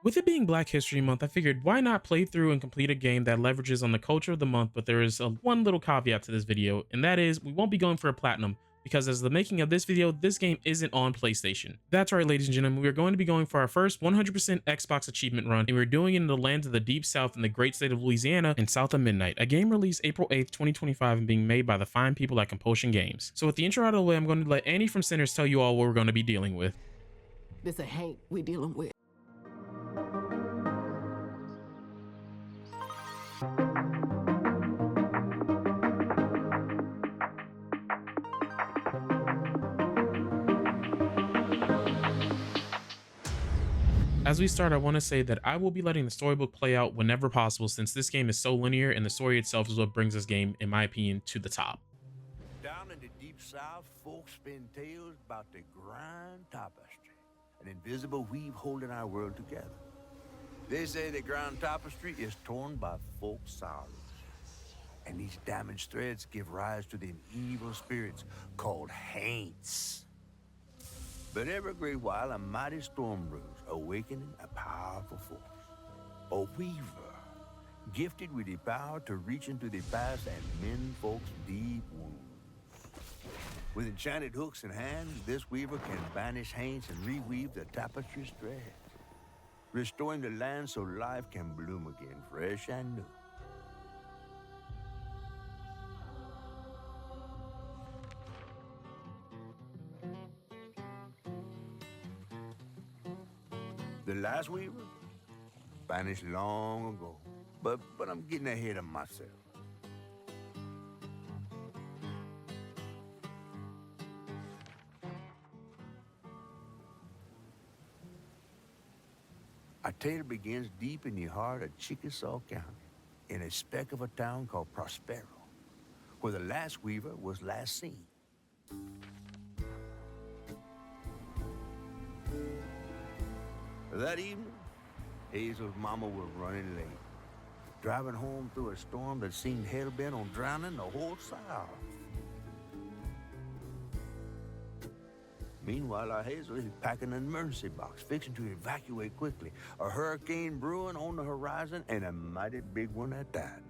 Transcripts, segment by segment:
With it being Black History Month, I figured why not play through and complete a game that leverages on the culture of the month, but there is one little caveat to this video, and that is we won't be going for a platinum, because as the making of this video, this game isn't on PlayStation. That's right, ladies and gentlemen, we are going to be going for our first 100% Xbox achievement run, and we're doing it in the lands of the Deep South in the great state of Louisiana and South of Midnight, a game released April 8th, 2025 and being made by the fine people at Compulsion Games. So with the intro out of the way, I'm going to let Annie from Sinners tell you all what we're going to be dealing with. This a Hank we dealing with. As we start, I want to say that I will be letting the storybook play out whenever possible since this game is so linear and the story itself is what brings this game, in my opinion, to the top. Down in the Deep South, folks spin tales about the Grand Tapestry, an invisible weave holding our world together. They say the Grand Tapestry is torn by folk sorrows, and these damaged threads give rise to them evil spirits called Haints. But every great while, a mighty storm brews, awakening a powerful force. A weaver, gifted with the power to reach into the past and mend folks' deep wounds. With enchanted hooks in hand, this weaver can banish Haints and reweave the tapestry's threads, restoring the land so life can bloom again, fresh and new. The last weaver vanished long ago, but I'm getting ahead of myself. Our tale begins deep in the heart of Chickasaw County, in a speck of a town called Prospero, where the last weaver was last seen. That evening, Hazel's mama was running late, driving home through a storm that seemed hell-bent on drowning the whole South. Meanwhile, our Hazel is packing an emergency box, fixing to evacuate quickly. A hurricane brewing on the horizon, and a mighty big one at that.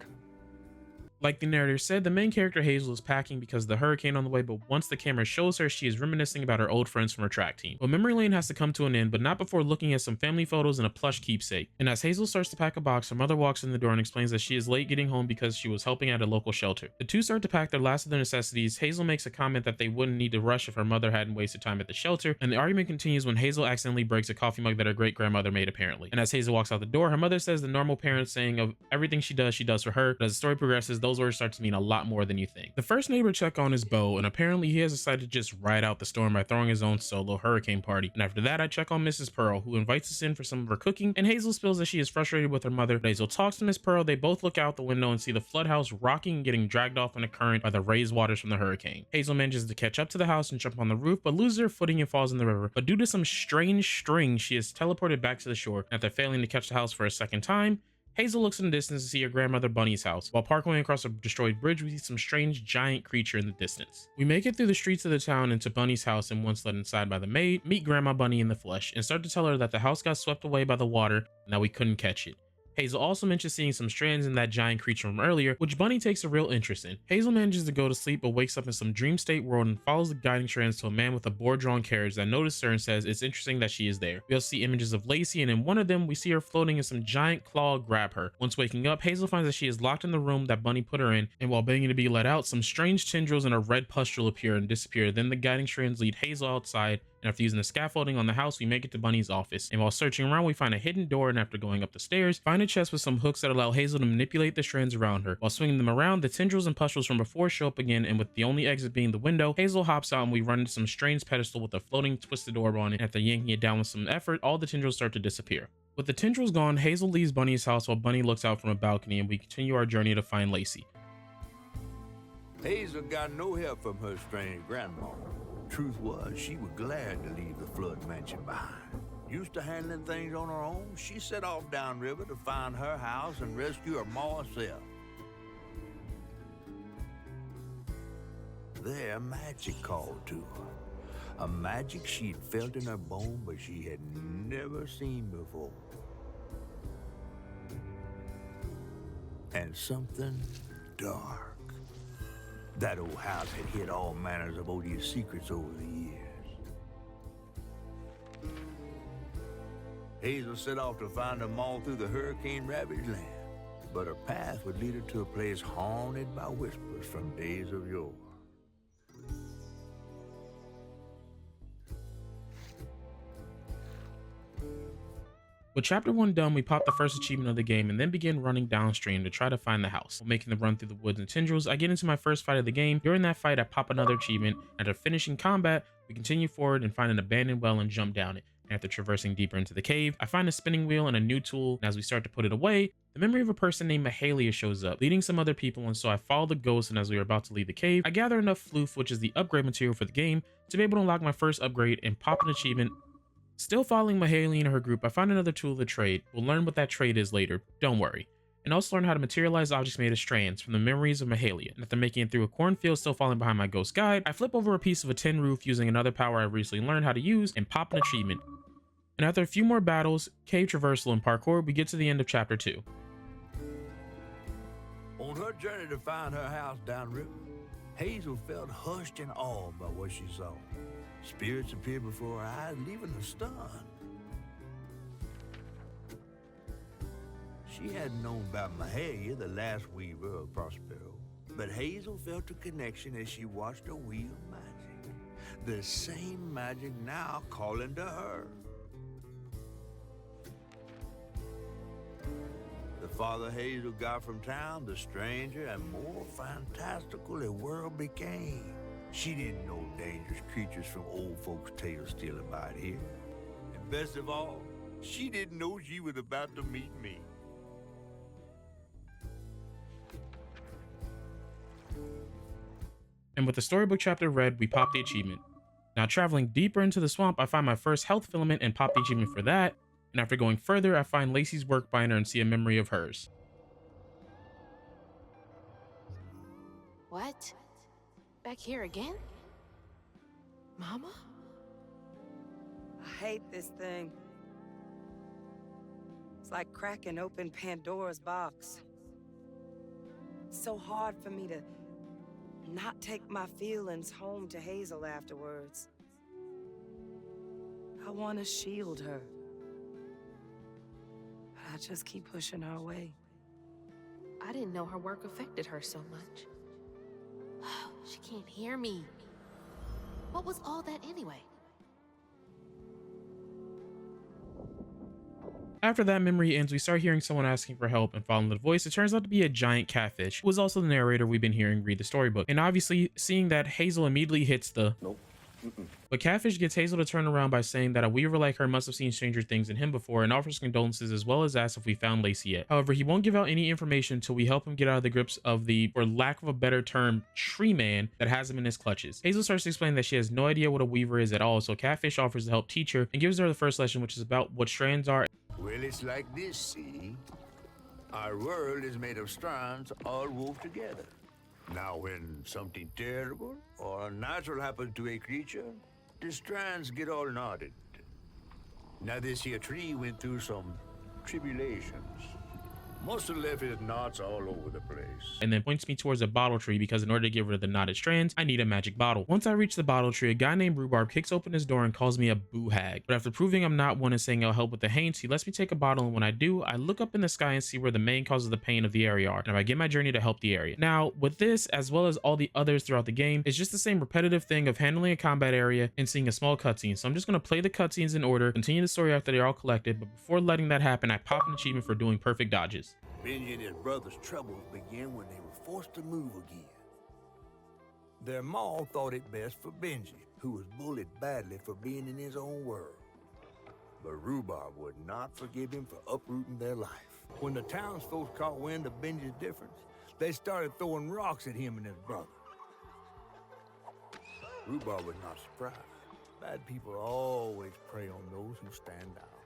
Like the narrator said, the main character Hazel is packing because of the hurricane on the way, but once the camera shows her, she is reminiscing about her old friends from her track team. But memory lane has to come to an end, but not before looking at some family photos and a plush keepsake. And as Hazel starts to pack a box, her mother walks in the door and explains that she is late getting home because she was helping at a local shelter. The two start to pack their last of their necessities. Hazel makes a comment that they wouldn't need to rush if her mother hadn't wasted time at the shelter, and the argument continues when Hazel accidentally breaks a coffee mug that her great-grandmother made apparently. And as Hazel walks out the door, her mother says the normal parent saying of everything she does for her, but as the story progresses, those words start to mean a lot more than you think. The first neighbor check on is Bo, and apparently he has decided to just ride out the storm by throwing his own solo hurricane party. And after that, I check on Mrs. Pearl, who invites us in for some of her cooking, and Hazel spills that she is frustrated with her mother. But Hazel talks to Miss Pearl. They both look out the window and see the flood house rocking and getting dragged off in a current by the raised waters from the hurricane. Hazel manages to catch up to the house and jump on the roof, but loses her footing and falls in the river. But due to some strange string, she is teleported back to the shore. After failing to catch the house for a second time, Hazel looks in the distance to see her grandmother Bunny's house. While parkouring across a destroyed bridge, we see some strange giant creature in the distance. We make it through the streets of the town into Bunny's house, and once let inside by the maid, meet Grandma Bunny in the flesh and start to tell her that the house got swept away by the water and that we couldn't catch it. Hazel also mentions seeing some strands in that giant creature from earlier, which Bunny takes a real interest in. Hazel manages to go to sleep but wakes up in some dream state world and follows the guiding strands to a man with a board-drawn carriage that notices her and says it's interesting that she is there. We also see images of Lacey, and in one of them we see her floating and some giant claw grab her. Once waking up, Hazel finds that she is locked in the room that Bunny put her in, and while begging to be let out, some strange tendrils and a red pustule appear and disappear. Then the guiding strands lead Hazel outside, and after using the scaffolding on the house, we make it to Bunny's office. And while searching around, we find a hidden door, and after going up the stairs, find a chest with some hooks that allow Hazel to manipulate the strands around her. While swinging them around, the tendrils and pustules from before show up again, and with the only exit being the window, Hazel hops out and we run into some strange pedestal with a floating twisted orb on it. After yanking it down with some effort, all the tendrils start to disappear. With the tendrils gone, Hazel leaves Bunny's house while Bunny looks out from a balcony, and we continue our journey to find Lacey. Hazel got no help from her strange grandma. Truth was, she was glad to leave the flood mansion behind. Used to handling things on her own, she set off downriver to find her house and rescue her ma herself. There, magic called to her. A magic she'd felt in her bone, but she had never seen before. and something dark. That old house had hid all manners of odious secrets over the years. Hazel set off to find them all through the hurricane-ravaged land, but her path would lead her to a place haunted by whispers from days of yore. With chapter 1 done, we pop the first achievement of the game and then begin running downstream to try to find the house. While making the run through the woods and tendrils, I get into my first fight of the game. During that fight, I pop another achievement. After finishing combat, we continue forward and find an abandoned well and jump down it. After traversing deeper into the cave, I find a spinning wheel and a new tool, and as we start to put it away, the memory of a person named Mahalia shows up, leading some other people, and so I follow the ghost, and as we are about to leave the cave, I gather enough floof, which is the upgrade material for the game, to be able to unlock my first upgrade and pop an achievement. Still following Mahalia and her group, I find another tool of the trade. We'll learn what that trade is later, don't worry. And also learn how to materialize objects made of strands from the memories of Mahalia. And after making it through a cornfield still falling behind my ghost guide, I flip over a piece of a tin roof using another power I recently learned how to use and pop an achievement. And after a few more battles, cave traversal, and parkour, we get to the end of chapter 2. On her journey to find her house downriver, Hazel felt hushed and awed by what she saw. Spirits appeared before her eyes, leaving her stunned. She hadn't known about Mahalia, the last weaver of Prospero, but Hazel felt a connection as she watched her wheel magic. The same magic now calling to her. The farther Hazel got from town, the stranger and more fantastical the world became. She didn't know dangerous creatures from old folks' tales still abide here. And best of all, she didn't know she was about to meet me. And with the storybook chapter read, we pop the achievement. Now traveling deeper into the swamp, I find my first health filament and pop the achievement for that. And after going further, I find Lacey's work binder and see a memory of hers. What? Back here again? Mama? I hate this thing. It's like cracking open Pandora's box. It's so hard for me to not take my feelings home to Hazel afterwards. I want to shield her. But I just keep pushing her away. I didn't know her work affected her so much. She can't hear me. What was all that anyway? After that memory ends, we start hearing someone asking for help, and following the voice, it turns out to be a giant catfish, who is also the narrator we've been hearing read the storybook. And obviously, seeing that, Hazel immediately hits the nope. But Catfish gets Hazel to turn around by saying that a weaver like her must have seen stranger things than him before, and offers condolences as well as asks if we found Lacey yet. However, he won't give out any information until we help him get out of the grips of the, for lack of a better term, tree man that has him in his clutches. Hazel starts to explain that she has no idea what a weaver is at all, so Catfish offers to help teach her and gives her the first lesson, which is about what strands are. Well, it's like this, see? Our world is made of strands all wove together. Now, when something terrible or unnatural happens to a creature, the strands get all knotted. Now, this here tree went through some tribulations. Must have left his knots all over the place. And then points me towards a bottle tree because in order to get rid of the knotted strands, I need a magic bottle. Once I reach the bottle tree, a guy named Rhubarb kicks open his door and calls me a boo hag. But after proving I'm not one and saying I'll help with the Haints, he lets me take a bottle, and when I do, I look up in the sky and see where the main cause of the pain of the area are, and I begin my journey to help the area. Now, with this, as well as all the others throughout the game, it's just the same repetitive thing of handling a combat area and seeing a small cutscene. So I'm just going to play the cutscenes in order, continue the story after they're all collected, but before letting that happen, I pop an achievement for doing perfect dodges. Benji and his brother's troubles began when they were forced to move again. Their ma thought it best for Benji, who was bullied badly for being in his own world. But Rhubarb would not forgive him for uprooting their life. When the townsfolk caught wind of Benji's difference, they started throwing rocks at him and his brother. Rhubarb was not surprised. Bad people always prey on those who stand out.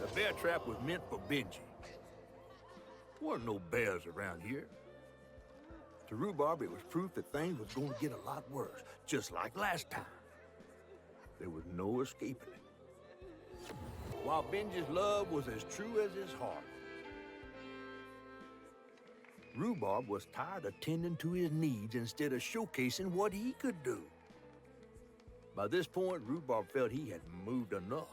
The bear trap was meant for Benji. Weren't no bears around here. To Rhubarb, it was proof that things was going to get a lot worse, just like last time. There was no escaping it. While Benji's love was as true as his heart, Rhubarb was tired of tending to his needs instead of showcasing what he could do. By this point, Rhubarb felt he had moved enough.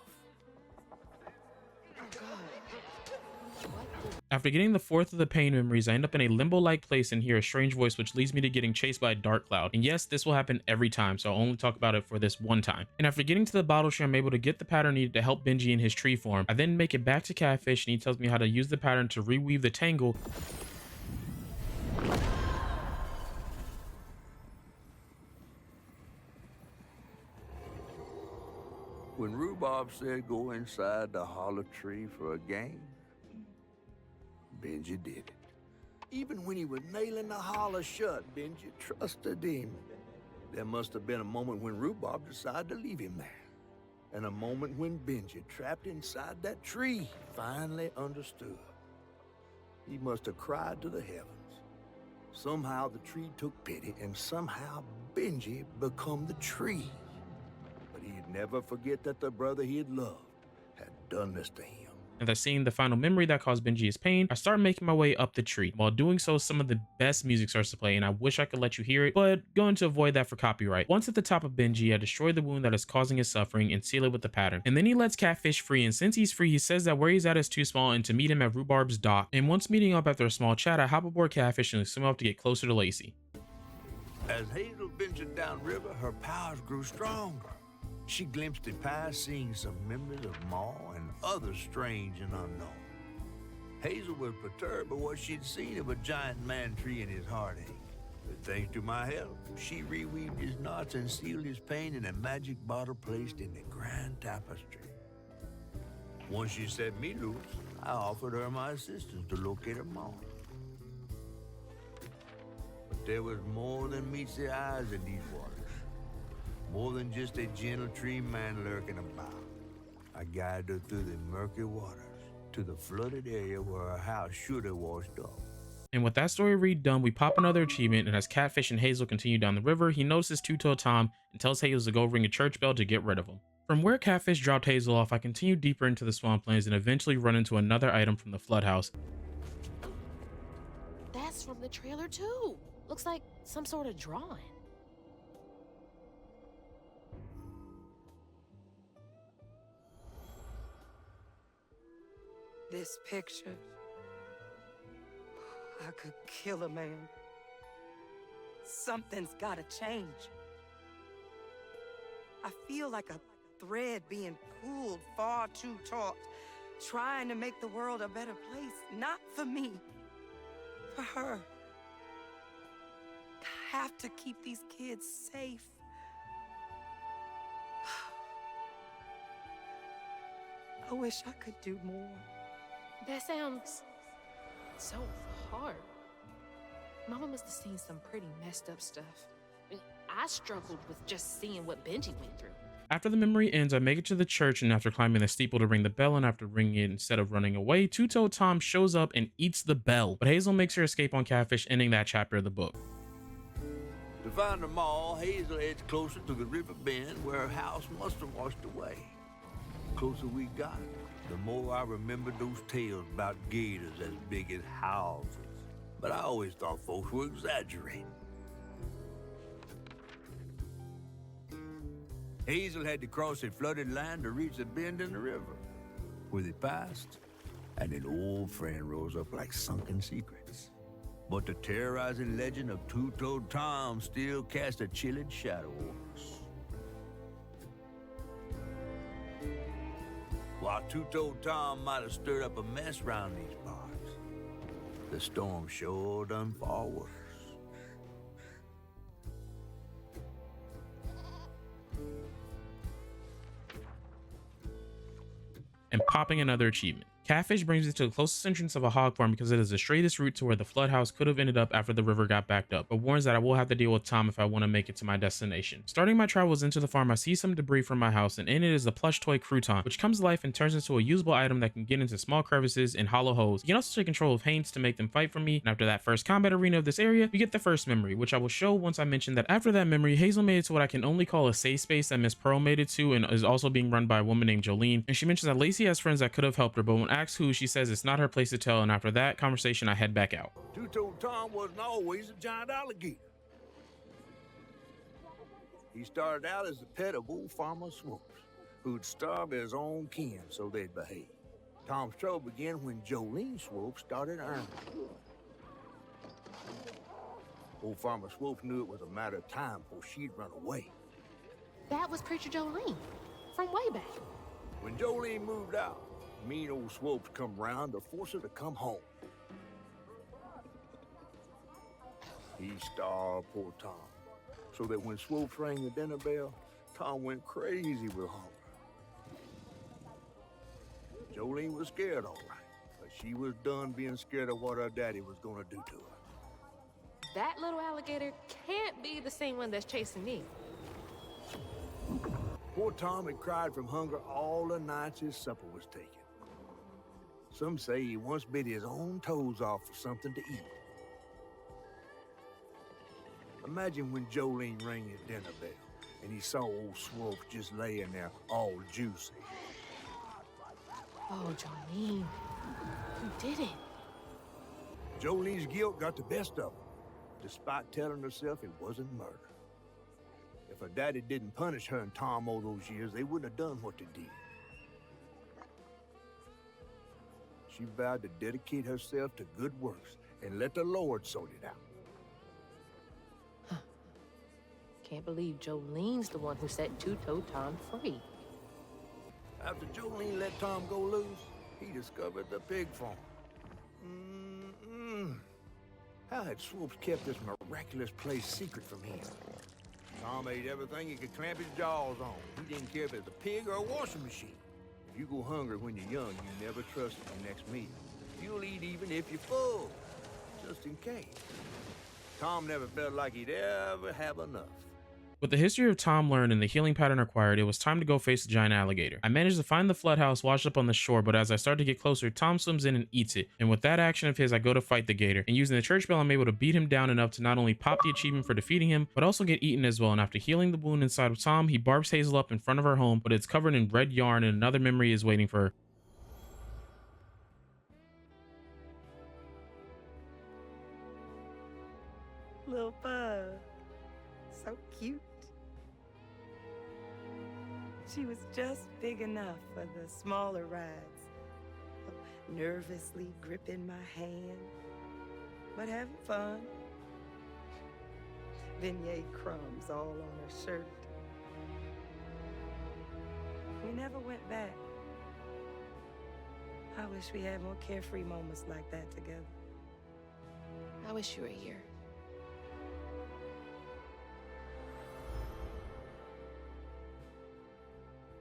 After getting the fourth of the pain memories, I end up in a limbo-like place and hear a strange voice which leads me to getting chased by a dark cloud. And yes, this will happen every time, so I'll only talk about it for this one time. And after getting to the bottle tree, I'm able to get the pattern needed to help Benji in his tree form. I then make it back to Catfish and he tells me how to use the pattern to reweave the tangle. When Rhubarb said go inside the hollow tree for a game, Benji did it. Even when he was nailing the hollow shut, Benji trusted him. There must have been a moment when Rhubarb decided to leave him there. And a moment when Benji, trapped inside that tree, finally understood. He must have cried to the heavens. Somehow the tree took pity, and somehow Benji become the tree. But he'd never forget that the brother he had loved had done this to him. After seeing the final memory that caused Benji his pain, I start making my way up the tree. While doing so, some of the best music starts to play, and I wish I could let you hear it, but going to avoid that for copyright. Once at the top of Benji, I destroy the wound that is causing his suffering and seal it with the pattern. And then he lets Catfish free, and since he's free, he says that where he's at is too small and to meet him at Rhubarb's dock. And once meeting up after a small chat, I hop aboard Catfish and swim off to get closer to Lacey. As Hazel ventured downriver, her powers grew stronger. She glimpsed it past, seeing some memories of Ma and others strange and unknown. Hazel was perturbed by what she'd seen of a giant man tree in his heartache. But thanks to my help, she reweaved his knots and sealed his pain in a magic bottle placed in the grand tapestry. Once she set me loose, I offered her my assistance to locate her Ma. But there was more than meets the eyes in these waters. More than just a gentle tree man lurking about. I guided her through the murky waters to the flooded area where her house should have washed up. And with that story redone, we pop another achievement, and as Catfish and Hazel continue down the river, he notices Two-Toed Tom and tells Hazel to go ring a church bell to get rid of him. From where Catfish dropped Hazel off, I continue deeper into the swamplands and eventually run into another item from the flood house. That's from the trailer too. Looks like some sort of drawing. This picture, I could kill a man. Something's gotta change. I feel like a thread being pulled far too taut, trying to make the world a better place. Not for me, for her. I have to keep these kids safe. I wish I could do more. That sounds so hard. Mama must have seen some pretty messed up stuff. I struggled with just seeing what Benji went through. After the memory ends, I make it to the church, and after climbing the steeple to ring the bell, and after ringing it instead of running away, Two-Toed Tom shows up and eats the bell. But Hazel makes her escape on Catfish, ending that chapter of the book. To find them all, Hazel edged closer to the river bend where her house must have washed away. The closer we got, the more I remembered those tales about gators as big as houses. But I always thought folks were exaggerating. Hazel had to cross a flooded land to reach a bend in the river, where they passed, and an old friend rose up like sunken secrets. But the terrorizing legend of Two-Toed Tom still cast a chilling shadow over us. While Two-Toed Tom might have stirred up a mess around these parts, the storm sure done far worse. And popping another achievement. Catfish brings me to the closest entrance of a hog farm because it is the straightest route to where the flood house could have ended up after the river got backed up, but warns that I will have to deal with Tom if I want to make it to my destination. Starting my travels into the farm, I see some debris from my house, and in it is the plush toy crouton, which comes to life and turns into a usable item that can get into small crevices and hollow holes. You can also take control of Haints to make them fight for me, and after that first combat arena of this area, you get the first memory, which I will show once I mention that after that memory, Hazel made it to what I can only call a safe space that Miss Pearl made it to, and is also being run by a woman named Jolene, and she mentions that Lacey has friends that could have helped her, but when asks who, she says it's not her place to tell, and after that conversation, I head back out. Two-toed Tom wasn't always a giant alligator. He started out as the pet of old Farmer Swoops, who'd starve his own kin so they'd behave. Tom's trouble began when Jolene Swope started earning. Old Farmer Swope knew it was a matter of time before she'd run away. That was Preacher Jolene from way back. When Jolene moved out, mean old Swopes come round to force her to come home. He starved poor Tom, so that when Swopes rang the dinner bell, Tom went crazy with hunger. Jolene was scared, all right, but she was done being scared of what her daddy was gonna do to her. That little alligator can't be the same one that's chasing me. Poor Tom had cried from hunger all the nights his supper was taken. Some say he once bit his own toes off for something to eat. Imagine when Jolene rang his dinner bell and he saw old Swope just laying there all juicy. Oh, Jolene, you did it. Jolene's guilt got the best of her, despite telling herself it wasn't murder. If her daddy didn't punish her and Tom all those years, they wouldn't have done what they did. She vowed to dedicate herself to good works and let the Lord sort it out. Can't believe Jolene's the one who set Two-Toed Tom free. After Jolene let Tom go loose, he discovered the pig farm. How had Swoops kept this miraculous place secret from him? Tom ate everything he could clamp his jaws on. He didn't care if it was a pig or a washing machine. If you go hungry when you're young, you never trust your next meal. You'll eat even if you're full, just in case. Tom never felt like he'd ever have enough. With the history of Tom learned and the healing pattern acquired, it was time to go face the giant alligator. I managed to find the flood house washed up on the shore, but as I start to get closer, Tom swims in and eats it. And with that action of his, I go to fight the gator, and using the church bell, I'm able to beat him down enough to not only pop the achievement for defeating him, but also get eaten as well. And after healing the wound inside of Tom, he barbs Hazel up in front of her home, but it's covered in red yarn and another memory is waiting for her. Little bug. So cute. She was just big enough for the smaller rides. Nervously gripping my hand, but having fun. Vignette crumbs all on her shirt. We never went back. I wish we had more carefree moments like that together. I wish you were here.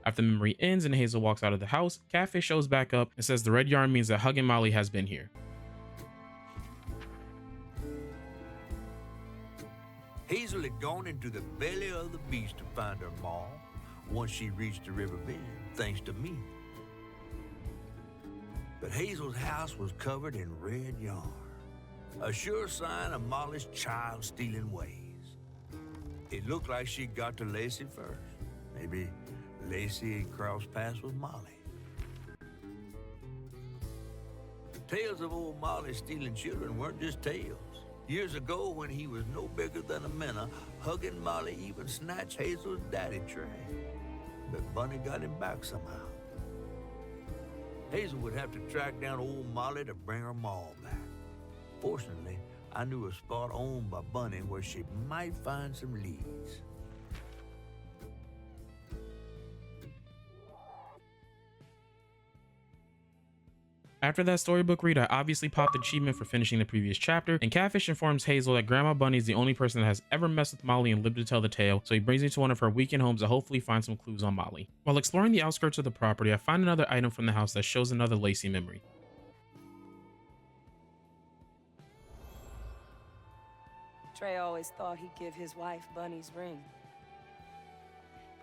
After the memory ends and Hazel walks out of the house, Catfish shows back up and says the red yarn means that Huggin' Molly has been here. Hazel had gone into the belly of the beast to find her maw once she reached the river bend, thanks to me. But Hazel's house was covered in red yarn, a sure sign of Molly's child-stealing ways. It looked like she got to Lacey first. Maybe Lacey had crossed paths with Molly. Tales of old Molly stealing children weren't just tales. Years ago, when he was no bigger than a minnow, Huggin' Molly even snatched Hazel's daddy Trey. But Bunny got him back somehow. Hazel would have to track down old Molly to bring her maw back. Fortunately, I knew a spot owned by Bunny where she might find some leads. After that storybook read, I obviously popped the achievement for finishing the previous chapter, and Catfish informs Hazel that Grandma Bunny is the only person that has ever messed with Molly and lived to tell the tale, so he brings me to one of her weekend homes to hopefully find some clues on Molly. While exploring the outskirts of the property, I find another item from the house that shows another Lacey memory. Trey always thought he'd give his wife Bunny's ring.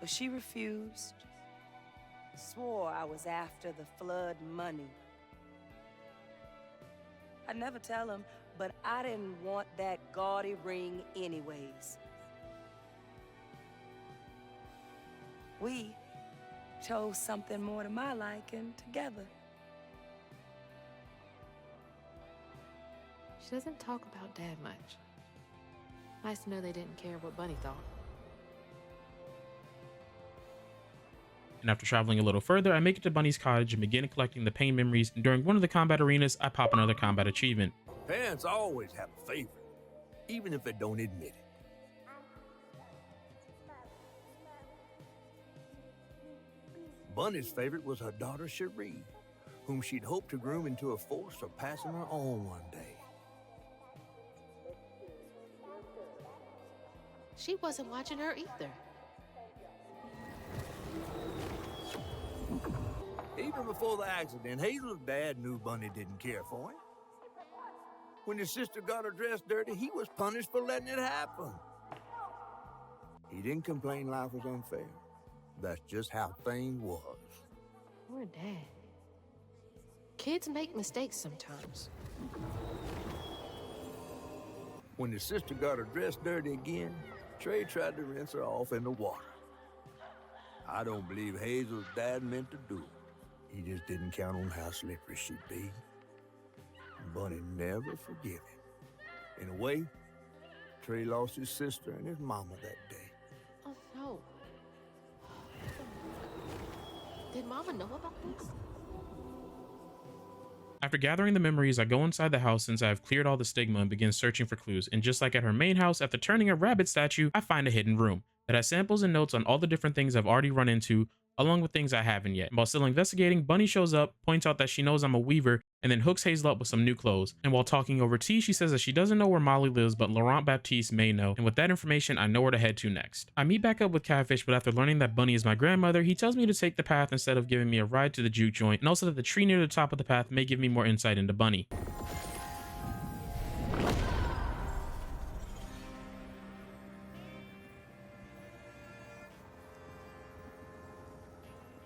But she refused. Swore I was after the flood money. I'd never tell him, but I didn't want that gaudy ring anyways. We chose something more to my liking together. She doesn't talk about Dad much. Nice to know they didn't care what Bunny thought. And after traveling a little further, I make it to Bunny's cottage and begin collecting the pain memories, and during one of the combat arenas, I pop another combat achievement. Parents always have a favorite, even if they don't admit it. Bunny's favorite was her daughter Cherie, whom she'd hoped to groom into a force surpassing her own one day. She wasn't watching her either. Even before the accident, Hazel's dad knew Bunny didn't care for him. When his sister got her dress dirty, he was punished for letting it happen. He didn't complain life was unfair. That's just how things was. Poor Dad. Kids make mistakes sometimes. When his sister got her dress dirty again, Trey tried to rinse her off in the water. I don't believe Hazel's dad meant to do it. He just didn't count on how slippery she'd be. Bunny never forgave him. In a way, Trey lost his sister and his mama that day. Oh no. Did Mama know about this? After gathering the memories, I go inside the house since I have cleared all the stigma and begin searching for clues. And just like at her main house, after turning a rabbit statue, I find a hidden room that has samples and notes on all the different things I've already run into, along with things I haven't yet. And while still investigating, Bunny shows up, points out that she knows I'm a weaver, and then hooks Hazel up with some new clothes. And while talking over tea, she says that she doesn't know where Molly lives, but Laurent Baptiste may know. And with that information, I know where to head to next. I meet back up with Catfish, but after learning that Bunny is my grandmother, he tells me to take the path instead of giving me a ride to the juke joint, and also that the tree near the top of the path may give me more insight into Bunny.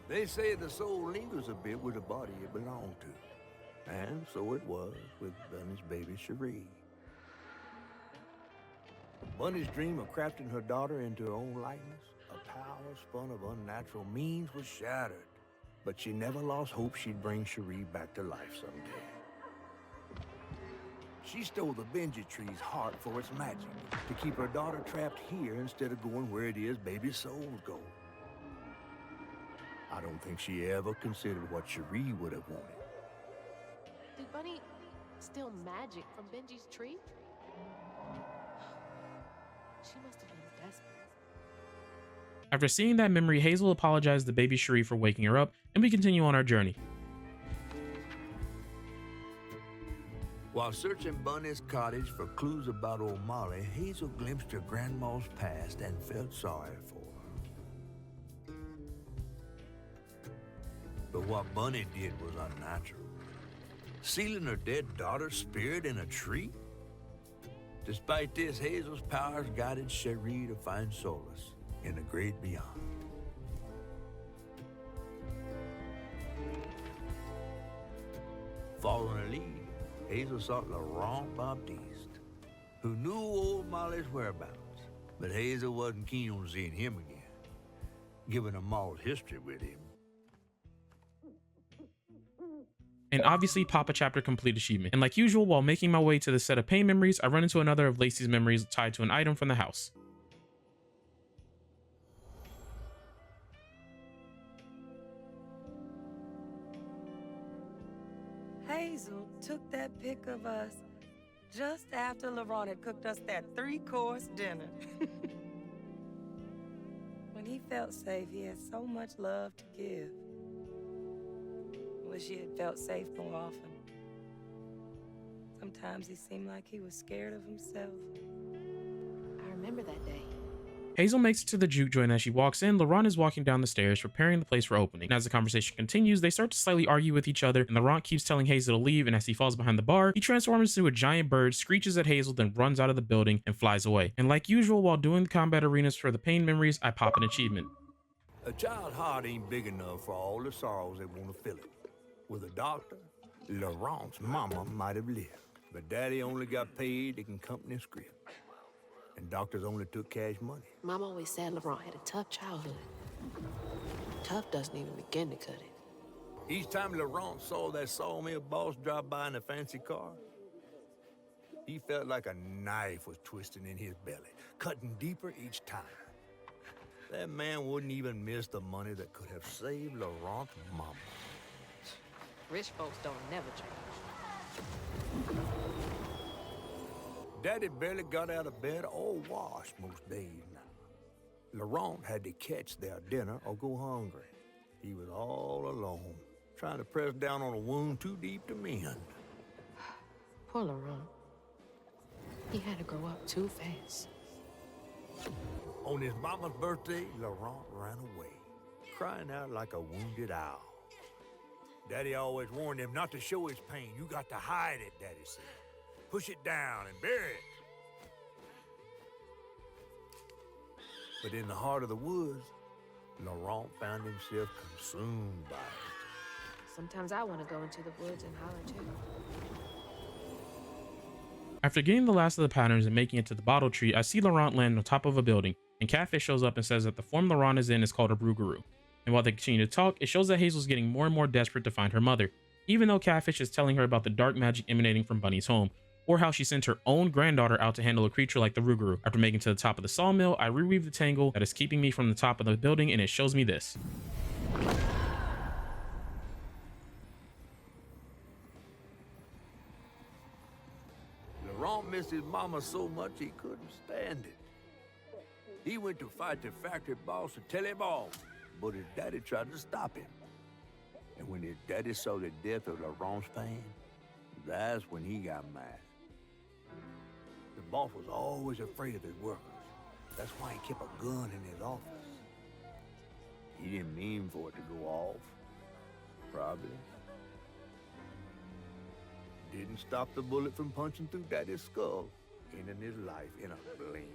They say the soul lingers a bit with the body it belonged to. And so it was with Bunny's baby Cherie. Bunny's dream of crafting her daughter into her own likeness, a power spun of unnatural means, was shattered. But she never lost hope she'd bring Cherie back to life someday. She stole the Benji tree's heart for its magic, to keep her daughter trapped here instead of going where it is baby souls go. I don't think she ever considered what Cherie would have wanted. Did Bunny steal magic from Benji's tree? She must have been desperate. After seeing that memory, Hazel apologized to baby Cherie for waking her up, and we continue on our journey. While searching Bunny's cottage for clues about old Molly, Hazel glimpsed her grandma's past and felt sorry for her. But what Bunny did was unnatural. Sealing her dead daughter's spirit in a tree? Despite this, Hazel's powers guided Cherie to find solace in the great beyond. Following her lead, Hazel sought Laurent Baptiste, who knew old Molly's whereabouts, but Hazel wasn't keen on seeing him again, given a Maul's history with him. And obviously pop a chapter complete achievement. And like usual, while making my way to the set of pain memories, I run into another of Lacey's memories tied to an item from the house. Hazel took that pic of us just after Laurent had cooked us that 3-course dinner. When he felt safe, he had so much love to give. Wish he had felt safe more often. Sometimes he seemed like he was scared of himself. I remember that day. Hazel makes it to the juke joint. As she walks in, Laurent is walking down the stairs, preparing the place for opening. And as the conversation continues, they start to slightly argue with each other, and Laurent keeps telling Hazel to leave, and as he falls behind the bar, he transforms into a giant bird, screeches at Hazel, then runs out of the building and flies away. And like usual, while doing the combat arenas for the pain memories, I pop an achievement. A child's heart ain't big enough for all the sorrows that want to fill it. With a doctor, Laurent's mama might have lived, but Daddy only got paid in company script. And doctors only took cash money. Mom always said Laurent had a tough childhood. Tough doesn't even begin to cut it. Each time Laurent saw that sawmill boss drive by in a fancy car, He felt like a knife was twisting in his belly, cutting deeper each time. That man wouldn't even miss the money that could have saved Laurent's mama. Rich folks don't never change. Daddy barely got out of bed or washed most days now. Laurent had to catch their dinner or go hungry. He was all alone, trying to press down on a wound too deep to mend. Poor Laurent. He had to grow up too fast. On his mama's birthday, Laurent ran away, crying out like a wounded owl. Daddy always warned him not to show his pain. You got to hide it, Daddy said. Push it down and bury it. But in the heart of the woods, Laurent found himself consumed by it. Sometimes I want to go into the woods and holler too. After getting the last of the patterns and making it to the bottle tree, I see Laurent land on top of a building, and Catfish shows up and says that the form Laurent is in is called a Rougarou. And while they continue to talk, it shows that Hazel's getting more and more desperate to find her mother, even though Catfish is telling her about the dark magic emanating from Bunny's home, or how she sent her own granddaughter out to handle a creature like the Rougarou. After making it to the top of the sawmill, I reweave the tangle that is keeping me from the top of the building, and it shows me this. Laurent missed his mama so much he couldn't stand it. He went to fight the factory boss to tell him off, but his daddy tried to stop him. And when his daddy saw the death of Laurent's pain, that's when he got mad. The boss was always afraid of his workers. That's why he kept a gun in his office. He didn't mean for it to go off, probably. Didn't stop the bullet from punching through Daddy's skull, ending his life in a blink.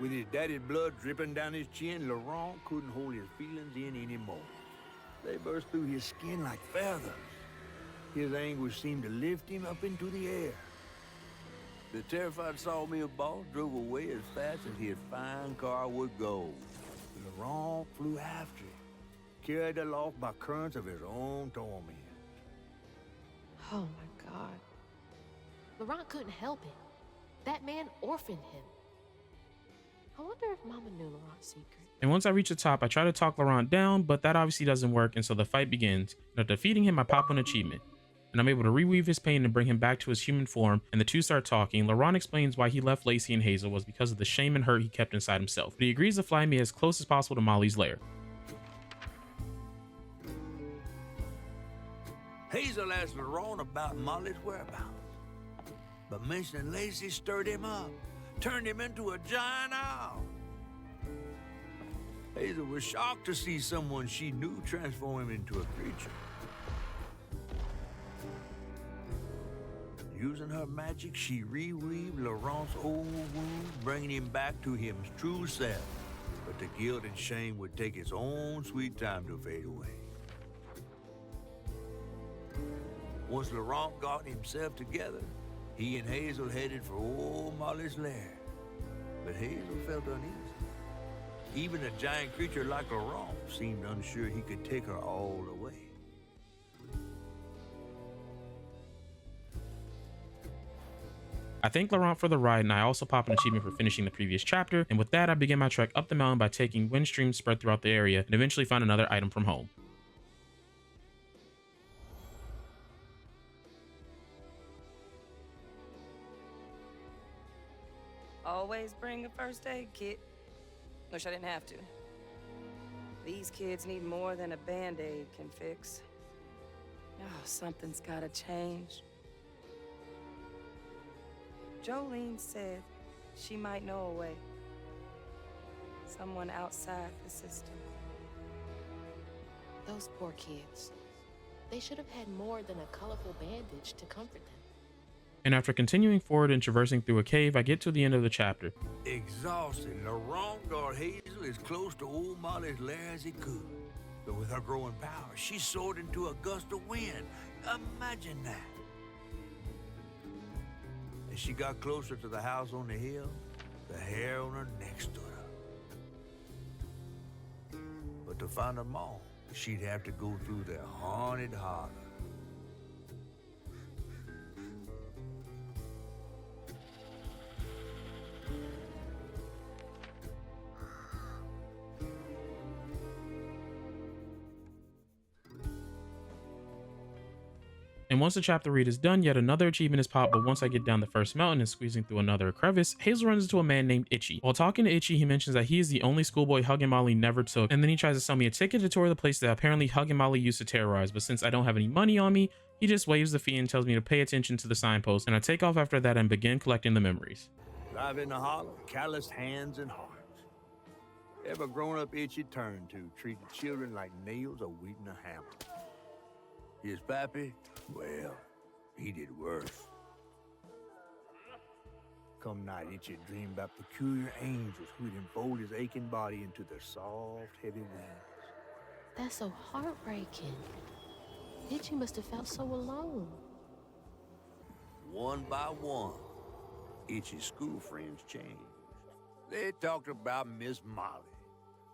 With his daddy's blood dripping down his chin, Laurent couldn't hold his feelings in anymore. They burst through his skin like feathers. His anguish seemed to lift him up into the air. The terrified sawmill boss drove away as fast as his fine car would go. Laurent flew after it, carried aloft by currents of his own torment. Oh my God. Laurent couldn't help it. That man orphaned him. I wonder if Mama knew Laurent's secret. And once I reach the top, I try to talk Laurent down, but that obviously doesn't work, and so the fight begins. And after defeating him, I pop an achievement. And I'm able to reweave his pain and bring him back to his human form, and the two start talking. Laurent explains why he left Lacey and Hazel was because of the shame and hurt he kept inside himself, but he agrees to fly me as close as possible to Molly's lair. Hazel asked Laurent about Molly's whereabouts, but mentioning Lacey stirred him up, turned him into a giant owl. Hazel was shocked to see someone she knew transform him into a creature. Using her magic, she reweaved Laurent's old wound, bringing him back to his true self. But the guilt and shame would take its own sweet time to fade away. Once Laurent got himself together, he and Hazel headed for old Molly's lair. But Hazel felt uneasy. Even a giant creature like Laurent seemed unsure he could take her all the way. I thank Laurent for the ride, and I also pop an achievement for finishing the previous chapter, and with that I begin my trek up the mountain by taking wind streams spread throughout the area and eventually find another item from home. Always bring a first aid kit. Wish I didn't have to. These kids need more than a Band-Aid can fix. Oh, something's gotta change. Jolene said she might know a way. Someone outside the system. Those poor kids. They should have had more than a colorful bandage to comfort them. And after continuing forward and traversing through a cave, I get to the end of the chapter. Exhausted, Laurent got Hazel as close to old Molly's lair as he could. But with her growing power, she soared into a gust of wind. Imagine that. As she got closer to the house on the hill, the hair on her neck stood up. But to find them all, she'd have to go through their haunted holler. And once the chapter read is done, yet another achievement is popped, but once I get down the first mountain and squeezing through another crevice, Hazel runs into a man named Itchy. While talking to Itchy, he mentions that he is the only schoolboy Hug and Molly never took, and then he tries to sell me a ticket to tour the place that apparently Hug and Molly used to terrorize, but since I don't have any money on me, he just waives the fee and tells me to pay attention to the signpost, and I take off after that and begin collecting the memories. Live in the hollow, calloused hands and hearts. Ever grown-up Itchy turned to, treating children like nails awaiting a hammer. His pappy, well, he did worse. Come night, Itchy dreamed about peculiar angels who'd enfold his aching body into their soft, heavy wings. That's so heartbreaking. Itchy must have felt so alone. One by one, Itchy's school friends changed. They talked about Miss Molly,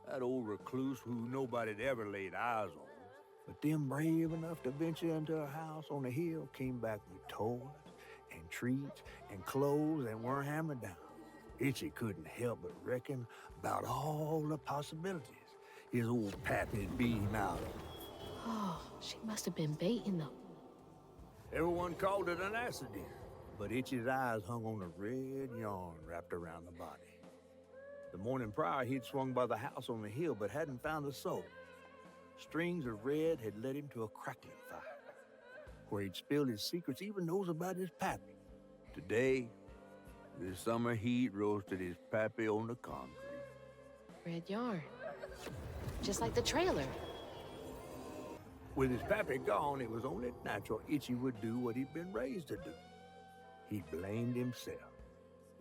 that old recluse who nobody'd ever laid eyes on. But them brave enough to venture into her house on the hill came back with toys and treats and clothes and weren't hammered down. Itchy couldn't help but reckon about all the possibilities his old pappy'd beat him out of. Oh, she must have been baiting them. Everyone called it an accident, but Itchy's eyes hung on a red yarn wrapped around the body. The morning prior, he'd swung by the house on the hill but hadn't found a soul. Strings of red had led him to a crackling fire, where he'd spilled his secrets, even those about his pappy. Today, the summer heat roasted his pappy on the concrete. Red yarn. Just like the trailer. With his pappy gone, it was only natural Itchy would do what he'd been raised to do. He blamed himself.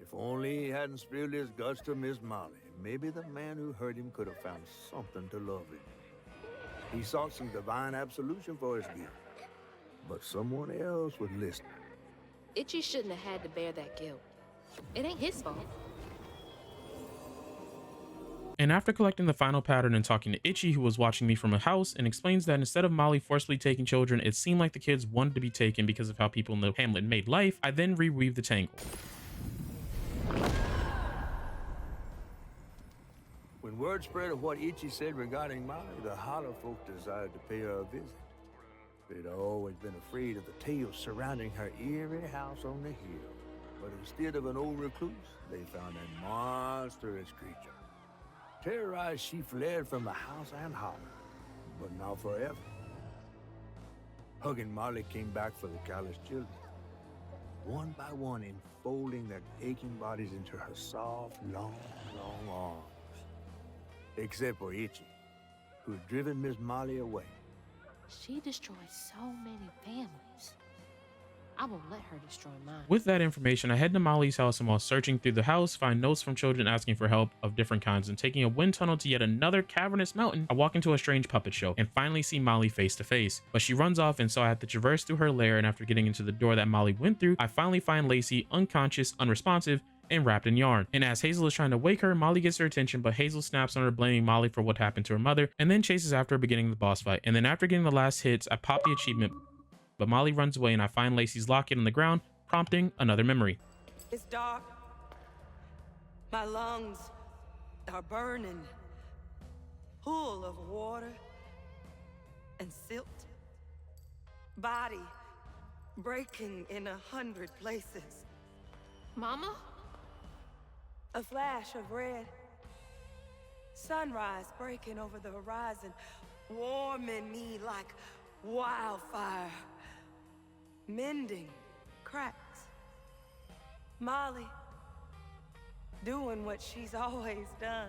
If only he hadn't spilled his guts to Miss Molly, maybe the man who hurt him could have found something to love him. He sought some divine absolution for his guilt, but someone else was listening. Itchy shouldn't have had to bear that guilt. It ain't his fault. And after collecting the final pattern and talking to Itchy, who was watching me from a house, and explains that instead of Molly forcibly taking children, it seemed like the kids wanted to be taken because of how people in the hamlet made life, I then reweave the tangle. When word spread of what Itchy said regarding Molly, the hollow folk desired to pay her a visit. They'd always been afraid of the tales surrounding her eerie house on the hill. But instead of an old recluse, they found a monstrous creature. Terrorized, she fled from the house and hollow, but not forever. Hug and Molly came back for the callous children, one by one enfolding their aching bodies into her soft, long arms. Except for Itchy, who had driven Miss Molly away. She destroyed so many families. I won't let her destroy mine. With that information, I head to Molly's house, and while searching through the house, find notes from children asking for help of different kinds, and taking a wind tunnel to yet another cavernous mountain, I walk into a strange puppet show and finally see Molly face to face. But she runs off, and so I have to traverse through her lair, and after getting into the door that Molly went through, I finally find Lacey unconscious, unresponsive, and wrapped in yarn. And as Hazel is trying to wake her, Molly gets her attention, but Hazel snaps on her, blaming Molly for what happened to her mother, and then chases after her, beginning the boss fight. And then after getting the last hits, I pop the achievement, but Molly runs away, and I find Lacey's locket on the ground, prompting another memory. It's dark. My lungs are burning, full of water and silt. Body breaking in 100 places. Mama? A flash of red. Sunrise breaking over the horizon, warming me like wildfire. Mending cracks. Molly doing what she's always done,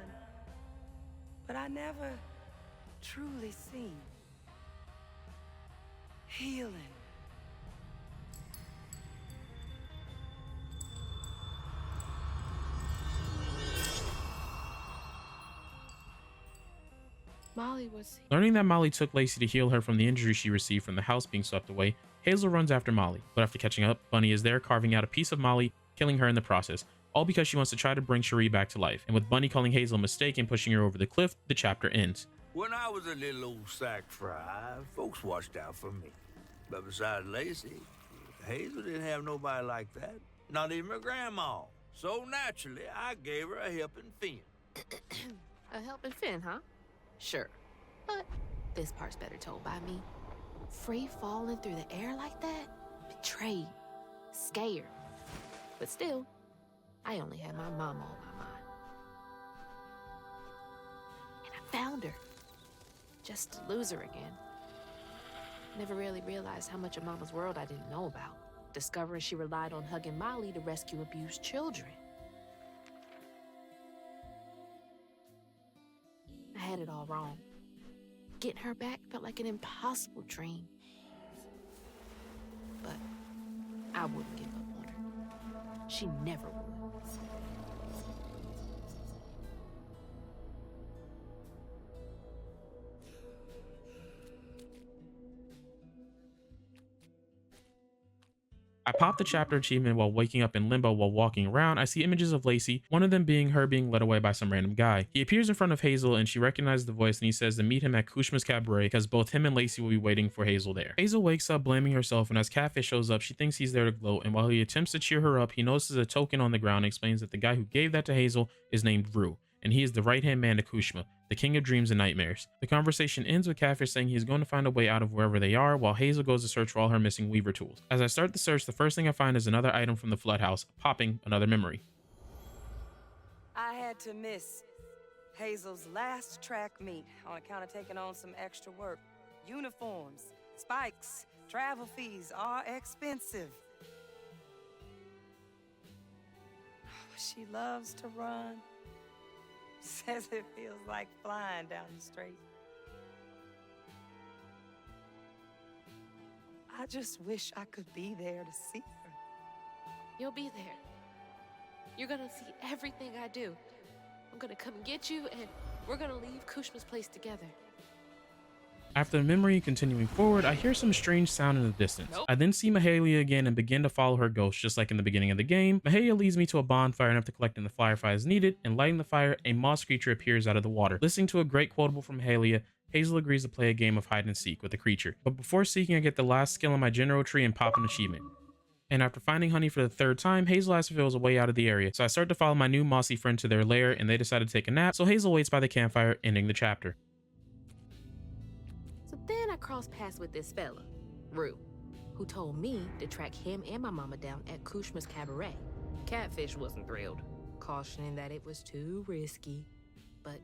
but I never truly seen. Healing. Molly was... Learning that Molly took Lacey to heal her from the injury she received from the house being swept away, Hazel runs after Molly, but after catching up, Bunny is there carving out a piece of Molly, killing her in the process, all because she wants to try to bring Cherie back to life. And with Bunny calling Hazel a mistake and pushing her over the cliff, the chapter ends. When I was a little old sack fry, folks watched out for me. But besides Lacey, Hazel didn't have nobody like that, not even her grandma. So naturally, I gave her a helping fin. A helping fin, huh? Sure. But this part's better told by me. free falling through the air like that? Betrayed, scared. But still, I only had my mama on my mind. And I found her, just to lose her again. Never really realized how much of Mama's world I didn't know about, discovering she relied on hugging Molly to rescue abused children. I had it all wrong. Getting her back felt like an impossible dream. But I wouldn't give up on her. She never would. I popped the chapter achievement while waking up in limbo. While walking around, I see images of Lacey, one of them being her being led away by some random guy. He appears in front of Hazel and she recognizes the voice, and he says to meet him at Kushma's cabaret because both him and Lacey will be waiting for Hazel there. Hazel wakes up blaming herself, and as Catfish shows up, she thinks he's there to gloat, and while he attempts to cheer her up, he notices a token on the ground and explains that the guy who gave that to Hazel is named Rue, and he is the right-hand man to Kushma, the king of dreams and nightmares. The conversation ends with Catfish saying he's going to find a way out of wherever they are, while Hazel goes to search for all her missing Weaver tools. As I start the search, the first thing I find is another item from the Flood House, popping another memory. I had to miss Hazel's last track meet on account of taking on some extra work. Uniforms, spikes, travel fees are expensive. She loves to run. Says it feels like flying down the street. I just wish I could be there to see her. You'll be there. You're gonna see everything I do. I'm gonna come get you, and we're gonna leave Kushma's place together. After the memory continuing forward, I hear some strange sound in the distance. Nope. I then see Mahalia again and begin to follow her ghost, just like in the beginning of the game. Mahalia leads me to a bonfire enough to collect in the firefly as needed, and lighting the fire, a moss creature appears out of the water. Listening to a great quotable from Mahalia, Hazel agrees to play a game of hide and seek with the creature. But before seeking, I get the last skill on my general tree and pop an achievement. And after finding honey for the third time, Hazel asks if it was a way out of the area. So I start to follow my new mossy friend to their lair, and they decide to take a nap, so Hazel waits by the campfire, ending the chapter. So then I crossed paths with this fella, Rue, who told me to track him and my mama down at Kushma's cabaret. Catfish wasn't thrilled, cautioning that it was too risky, but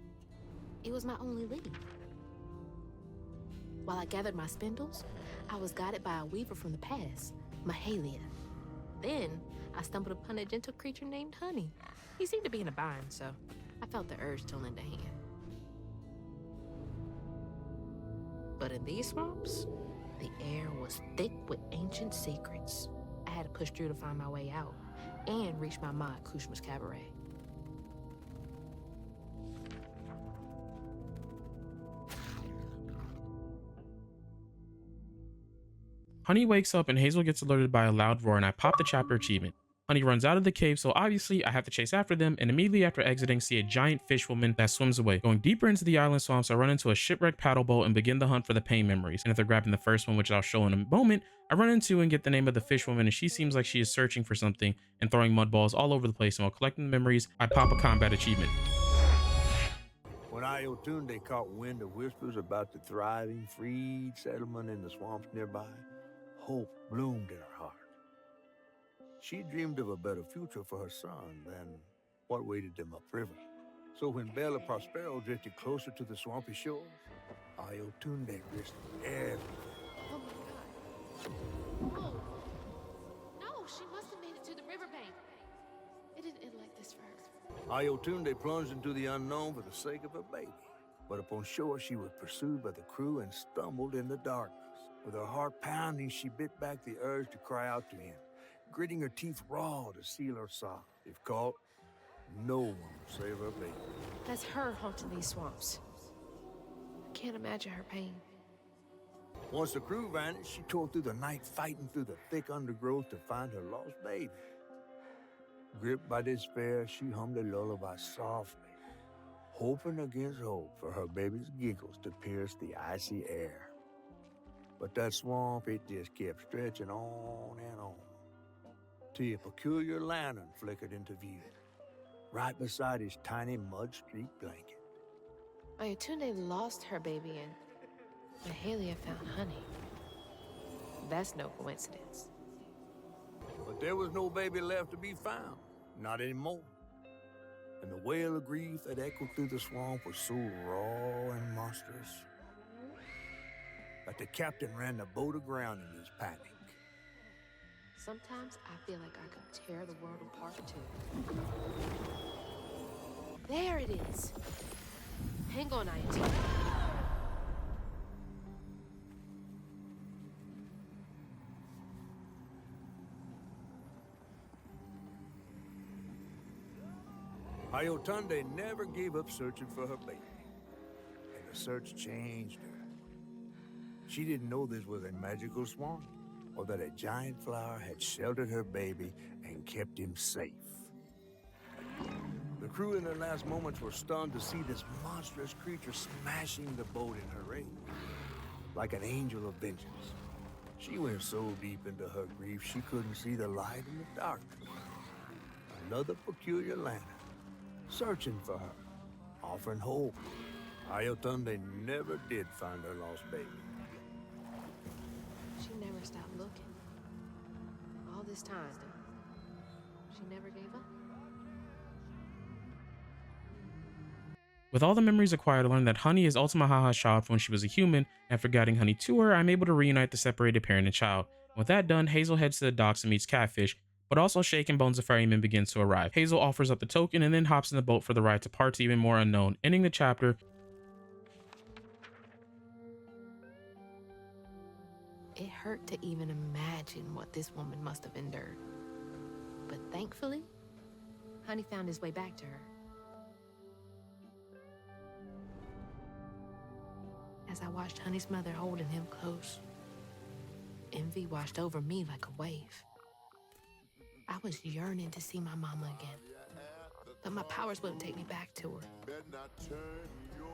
it was my only lead. While I gathered my spindles, I was guided by a weaver from the past, Mahalia. Then I stumbled upon a gentle creature named Honey. He seemed to be in a bind, so I felt the urge to lend a hand. But in these swamps, the air was thick with ancient secrets. I had to push through to find my way out and reach my ma at Kushma's cabaret. Honey wakes up and Hazel gets alerted by a loud roar, and I pop the chapter achievement. Honey runs out of the cave, so obviously I have to chase after them, and immediately after exiting, see a giant fish woman that swims away. Going deeper into the island swamps, I run into a shipwrecked paddle boat and begin the hunt for the pain memories. And after grabbing the first one, which I'll show in a moment, I run into and get the name of the fish woman, and she seems like she is searching for something and throwing mud balls all over the place. And while collecting the memories, I pop a combat achievement. When Ayotunde caught wind of whispers about the thriving, freed settlement in the swamps nearby, hope bloomed in her heart. She dreamed of a better future for her son than what awaited them upriver. So when Bella Prospero drifted closer to the swampy shores, Ayotunde risked everything. Oh my God. Oh. No, she must have made it to the riverbank. It didn't end like this for her. Ayotunde plunged into the unknown for the sake of her baby. But upon shore, she was pursued by the crew and stumbled in the darkness. With her heart pounding, she bit back the urge to cry out to him, gritting her teeth raw to seal her sob. If caught, no one will save her baby. That's her haunting these swamps. I can't imagine her pain. Once the crew vanished, she tore through the night, fighting through the thick undergrowth to find her lost baby. Gripped by despair, she hummed a lullaby softly, hoping against hope for her baby's giggles to pierce the icy air. But that swamp, it just kept stretching on and on, till a peculiar lantern flickered into view, right beside his tiny mud-streaked blanket. Ayotunde lost her baby and Mahalia found Honey. That's no coincidence. But there was no baby left to be found. Not anymore. And the wail of grief that echoed through the swamp was so raw and monstrous that the captain ran the boat aground in his panic. Sometimes I feel like I could tear the world apart too. There it is. Hang on, IT. Ayotunde never gave up searching for her baby. And the search changed her. She didn't know this was a magical swamp, or that a giant flower had sheltered her baby and kept him safe. The crew in their last moments were stunned to see this monstrous creature smashing the boat in her rage, like an angel of vengeance. She went so deep into her grief she couldn't see the light in the darkness. Another peculiar lantern, searching for her, offering hope. Ayotunde never did find her lost baby. She never stopped looking. All this time, she never gave up. With all the memories acquired, I learned that Honey is Ultima Haha's child from when she was a human, and after guiding Honey to her, I'm able to reunite the separated parent and child. With that done, Hazel heads to the docks and meets Catfish, but also Shake and Bones the Ferryman begins to arrive. Hazel offers up the token and then hops in the boat for the ride to parts even more unknown, ending the chapter. It hurt to even imagine what this woman must have endured. But thankfully, Honey found his way back to her. As I watched Honey's mother holding him close, envy washed over me like a wave. I was yearning to see my mama again, but my powers wouldn't take me back to her.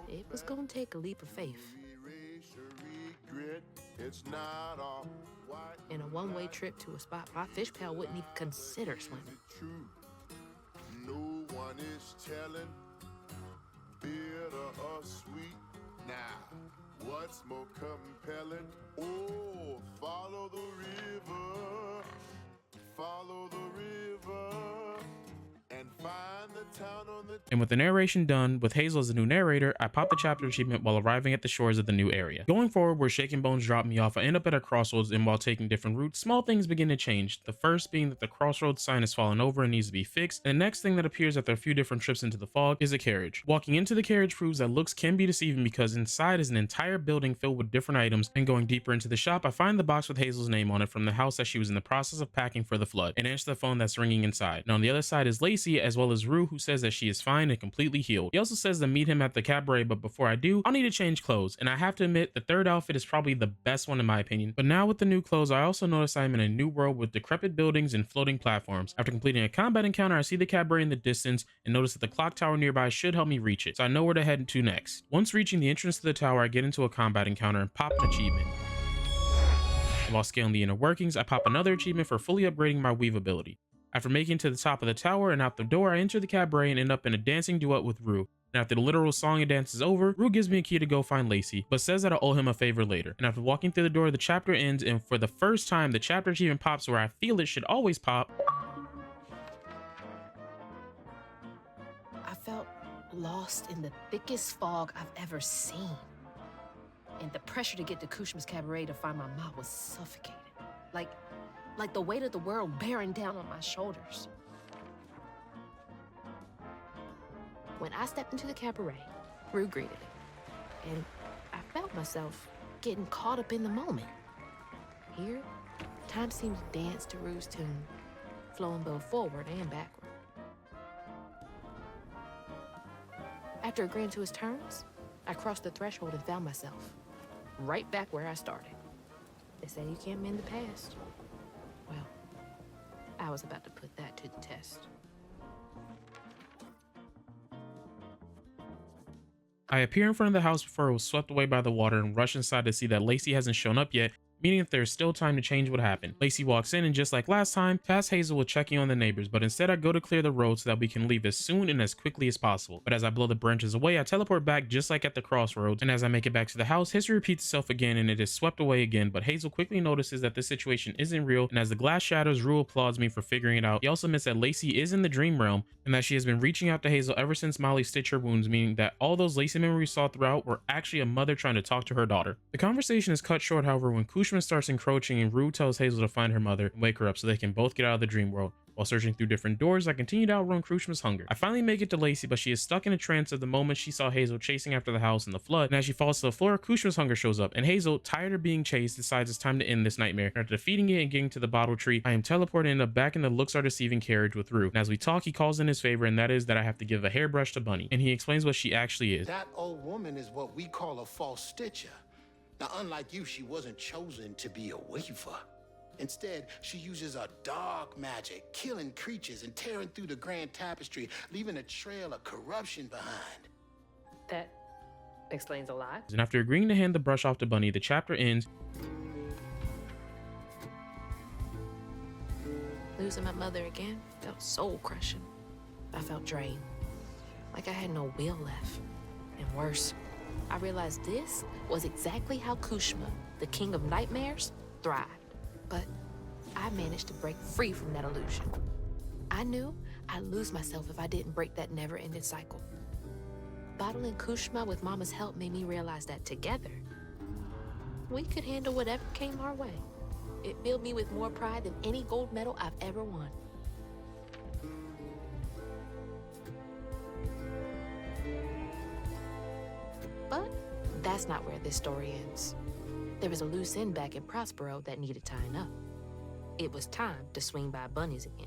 It was gonna take a leap of faith. In a one-way trip to a spot my fish pal wouldn't even consider swimming. No one is telling, bitter or sweet. Now, what's more compelling? Oh, follow the river, follow the river, and find the town on the... And with the narration done, with Hazel as the new narrator, I pop the chapter achievement while arriving at the shores of the new area. Going forward, where Shake and Bones drop me off, I end up at a crossroads, and while taking different routes, small things begin to change. The first being that the crossroads sign is fallen over and needs to be fixed, and the next thing that appears after a few different trips into the fog is a carriage. Walking into the carriage proves that looks can be deceiving because inside is an entire building filled with different items, and going deeper into the shop, I find the box with Hazel's name on it from the house that she was in the process of packing for the flood, and answer the phone that's ringing inside. And on the other side is Lacey, as well as Rue, who says that she is fine and completely healed. He also says to meet him at the cabaret, but before I do, I'll need to change clothes, and I have to admit the third outfit is probably the best one in my opinion. But now with the new clothes, I also notice I'm in a new world with decrepit buildings and floating platforms. After completing a combat encounter, I see the cabaret in the distance and notice that the clock tower nearby should help me reach it, so I know where to head to next. Once reaching the entrance to the tower, I get into a combat encounter and pop an achievement. While scaling the inner workings, I pop another achievement for fully upgrading my weave ability. After making it to the top of the tower and out the door, I enter the cabaret and end up in a dancing duet with Rue. And after the literal song and dance is over, Rue gives me a key to go find Lacey, but says that I owe him a favor later. And after walking through the door, the chapter ends, and for the first time, the chapter achievement pops where I feel it should always pop. I felt lost in the thickest fog I've ever seen. And the pressure to get to Chemist Cabaret to find my mom was suffocating. Like the weight of the world bearing down on my shoulders. When I stepped into the cabaret, Rue greeted me, and I felt myself getting caught up in the moment. Here, time seemed to dance to Rue's tune, flowing both forward and backward. After agreeing to his terms, I crossed the threshold and found myself right back where I started. They say you can't mend the past. Well, I was about to put that to the test. I appear in front of the house before it was swept away by the water and rush inside to see that Lacey hasn't shown up yet, meaning that there's still time to change what happened. Lacey walks in and just like last time, tasks Hazel with checking on the neighbors, but instead I go to clear the road so that we can leave as soon and as quickly as possible. But as I blow the branches away, I teleport back just like at the crossroads, and as I make it back to the house, history repeats itself again and it is swept away again, but Hazel quickly notices that this situation isn't real, and as the glass shatters, Rue applauds me for figuring it out. He also admits that Lacey is in the dream realm and that she has been reaching out to Hazel ever since Molly stitched her wounds, meaning that all those Lacey memories we saw throughout were actually a mother trying to talk to her daughter. The conversation is cut short, however, when Kushman starts encroaching and Rue tells Hazel to find her mother and wake her up so they can both get out of the dream world. While searching through different doors, I continue to outrun Krushma's hunger. I finally make it to Lacey, but she is stuck in a trance of the moment she saw Hazel chasing after the house in the flood, and as she falls to the floor, Krushma's hunger shows up, and Hazel, tired of being chased, decides it's time to end this nightmare. After defeating it and getting to the bottle tree, I am teleported and end up back in the looks are deceiving carriage with Rue. And as we talk, he calls in his favor, and that is that I have to give a hairbrush to Bunny, and he explains what she actually is. That old woman is what we call a false stitcher. Now, unlike you, she wasn't chosen to be a weaver. Instead, she uses a dark magic, killing creatures and tearing through the grand tapestry, leaving a trail of corruption behind. That explains a lot. And after agreeing to hand the brush off to Bunny, the chapter ends. Losing my mother again felt soul crushing. I felt drained, like I had no will left. And worse, I realized this was exactly how Kushma, the king of nightmares, thrived. But I managed to break free from that illusion. I knew I'd lose myself if I didn't break that never-ending cycle. Bottling Kushma with Mama's help made me realize that together, we could handle whatever came our way. It filled me with more pride than any gold medal I've ever won. But that's not where this story ends. There was a loose end back in Prospero that needed tying up. It was time to swing by Bunny's again.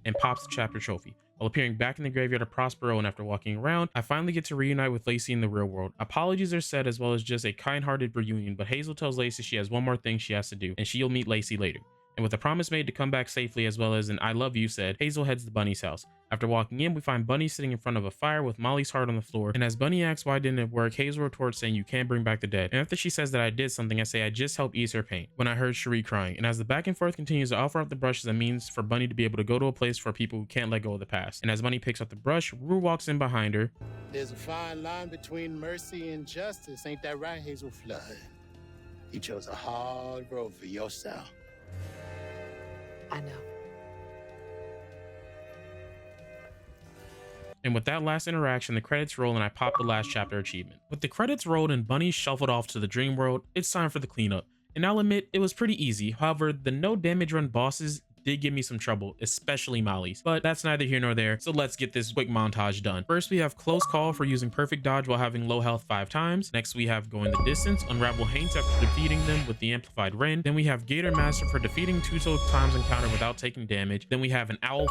And pops the chapter trophy. While appearing back in the graveyard of Prospero and after walking around, I finally get to reunite with Lacey in the real world. Apologies are said as well as just a kind-hearted reunion, but Hazel tells Lacey she has one more thing she has to do, and she'll meet Lacey later. And with a promise made to come back safely as well as an I love you said, Hazel heads to Bunny's house. After walking in, we find Bunny sitting in front of a fire with Molly's heart on the floor, and as Bunny asks why didn't it work, Hazel retorts saying you can't bring back the dead. And after she says that I did something, I say I just helped ease her pain, when I heard Cherie crying. And as the back and forth continues, I offer up the brush as a means for Bunny to be able to go to a place for people who can't let go of the past. And as Bunny picks up the brush, Rue walks in behind her. There's a fine line between mercy and justice, ain't that right, Hazel Flood? You chose a hard road for yourself. I know. And with that last interaction, the credits roll and I pop the last chapter achievement. With the credits rolled and Bunny shuffled off to the dream world, it's time for the cleanup. And I'll admit, it was pretty easy. However, the no damage run bosses did give me some trouble, especially Molly's. But that's neither here nor there, so let's get this quick montage done. First, we have Close Call for using perfect dodge while having low health 5 times. Next, we have Going the Distance, Unravel Haints after defeating them with the Amplified Ren. Then we have Gator Master for defeating 2 times encounter without taking damage. Then we have an Owl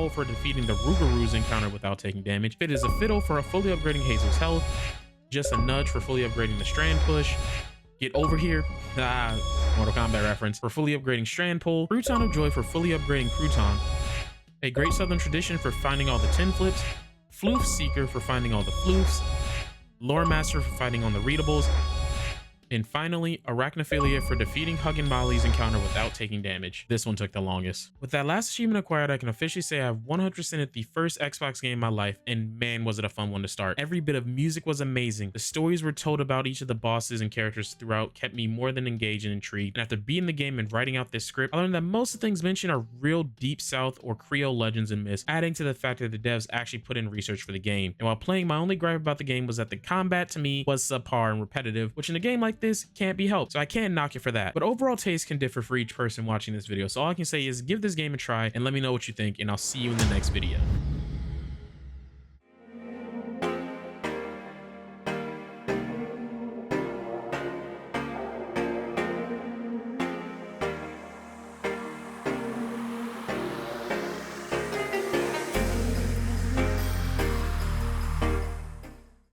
for defeating the Rougarous encounter without taking damage. Fit is a Fiddle for fully upgrading Hazel's health. Just a Nudge for fully upgrading the Strand Push. Get Over Here, Mortal Kombat reference, for fully upgrading Strand Pull. Crouton of Joy for fully upgrading Crouton. A Great Southern Tradition for finding all the 10 flips. Floof Seeker for finding all the floofs. Lore Master for fighting on the readables. And finally, Arachnophilia for defeating Hug and Molly's encounter without taking damage. This one took the longest. With that last achievement acquired, I can officially say I have 100%ed the first Xbox game in my life, and man was it a fun one to start. Every bit of music was amazing. The stories were told about each of the bosses and characters throughout kept me more than engaged and intrigued. And after beating the game and writing out this script, I learned that most of the things mentioned are real Deep South or Creole legends and myths, adding to the fact that the devs actually put in research for the game. And while playing, my only gripe about the game was that the combat to me was subpar and repetitive, which in a game like this can't be helped, so I can't knock it for that. But overall taste can differ for each person watching this video, so all I can say is give this game a try and let me know what you think, and I'll see you in the next video.